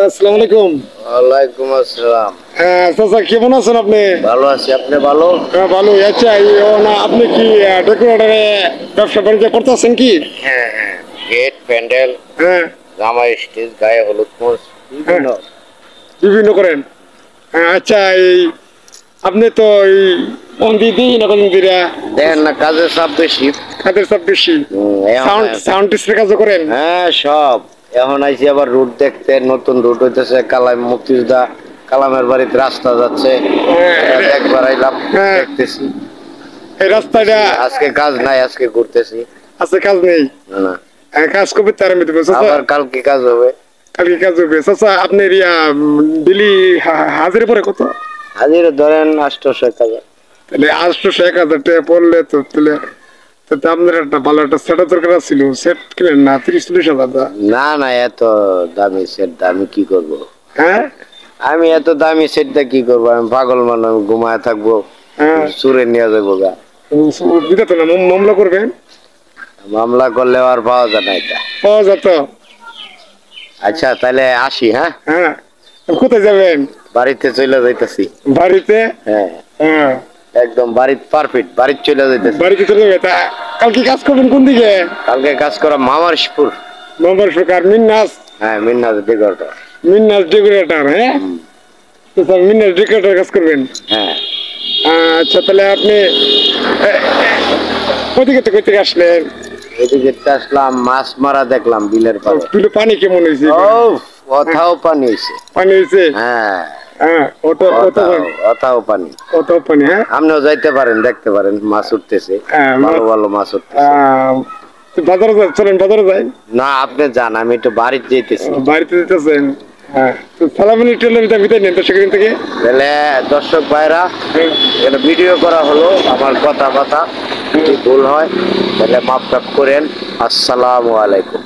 আসসালামু আলাইকুম। ওয়ালাইকুম আসসালাম। হ্যাঁ চাচা, কেমন আছেন আপনি? ভালো আছি, আপনি ভালো? হ্যাঁ ভালো। আচ্ছা না আপনি কি ডেকোরেটরে ব্যবসা বাণিজ্য করতেছেন কি? হ্যাঁ হ্যাঁ, গেট প্যান্ডেল, হ্যাঁ জামাই স্টেজ, গায়ে হলুদ মোষ হ্যাঁ বিভিন্ন। বিভিন্ন করেন। হ্যাঁ আচ্ছা আপনি তো এই মন্দির দিই না কোন দিরা দেখেন না, কাজের চাপ বেশি। কাদের সব বেশি সাউন্ড সাউন্ড ডিসপ্লে কাজও করেন? হ্যাঁ সব। এখন আইছি আবার রুট দেখতে, নতুন রুট হইতেছে কালাম মুক্তিযোদ্ধা কালামের বাড়িতে রাস্তা যাচ্ছে, একবার আইলাম হ্যাঁ। দেখতেছি। এই রাস্তাটা আজকে কাজ নাই, আজকে ঘুরতেছি। আছে, কাজ নেই। না, কাজ করবে তার মধ্যে আবার কালকে কাজ হবে। কালকে কাজ হবে। চাচা আপনার ডেলি হাজিরা পরে কত? হাজির ধরেন 800-1000। তাহলে 800-1000 টাকা পড়লে তো তাহলে তো আপনার একটা ভালো একটা সেটের দরকার ছিল। সেট কিনেন না 30-40 হাজার? না না, এত দামি সেট আমি কি করব? হ্যাঁ আমি এত দামি সেটটা কি করবো? আমি পাগল মানুষ, আমি ঘুমায় থাকবো, হ্যাঁ সুরে নিয়ে যাবো গা। দিতে তো না, মামলা করবেন। মামলা করলে আর পাওয়া যায় না এটা। পাওয়া যেত। আচ্ছা তাহলে আসি, হ্যাঁ। হ্যাঁ কোথায় যাবেন? বাড়িতে চলে যাইতেছি। বাড়িতে? হ্যাঁ হ্যাঁ একদম বাড়িতে পারফেক্ট, বাড়িতে চলে যাইতেছি। বাড়িতে চলে যাবে। তা কালকে কাজ করবেন কোন দিকে? কালকে কাজ করা মামারপুর। নম্বর সরকার মিন্নাস। হ্যাঁ মিন্নাজ ডিগরটা। মিন্নাস ডেকোরেটর। হ্যাঁ তো স্যার মিন্নাস ডেকোরেটর কাজ করবেন। হ্যাঁ আচ্ছা তাহলে আপনি কোথেকে থেকে আসলেন? এদিকে আসলাম, মাছ মারা দেখলাম বিলের পাড়ে। বিলে পানি কেমন হয়েছে? ও কথাও পানি হয়েছে। পানি হয়েছে? হ্যাঁ হ্যাঁ অথাও পানি। কত পানি? হ্যাঁ আপনিও যাইতে পারেন, দেখতে পারেন মাছ উঠতেছে, হ্যাঁ, ভালো ভালো মাছ উঠতেছে। বাজারে চলেন, বাজারে যাই। না আপনি যান, আমি একটু বাড়িতে যেতেছি। বাড়িতে যেতেছেন? হ্যাঁ তো সালামিনী ট্রেনের ভিতরে নেন তো সেখান থেকে। তাহলে দর্শক ভাইরা, এটা ভিডিও করা হলো, আমার কথা যদি ভুল হয় তাহলে মাফ টাফ করেন। আসসালামু আলাইকুম।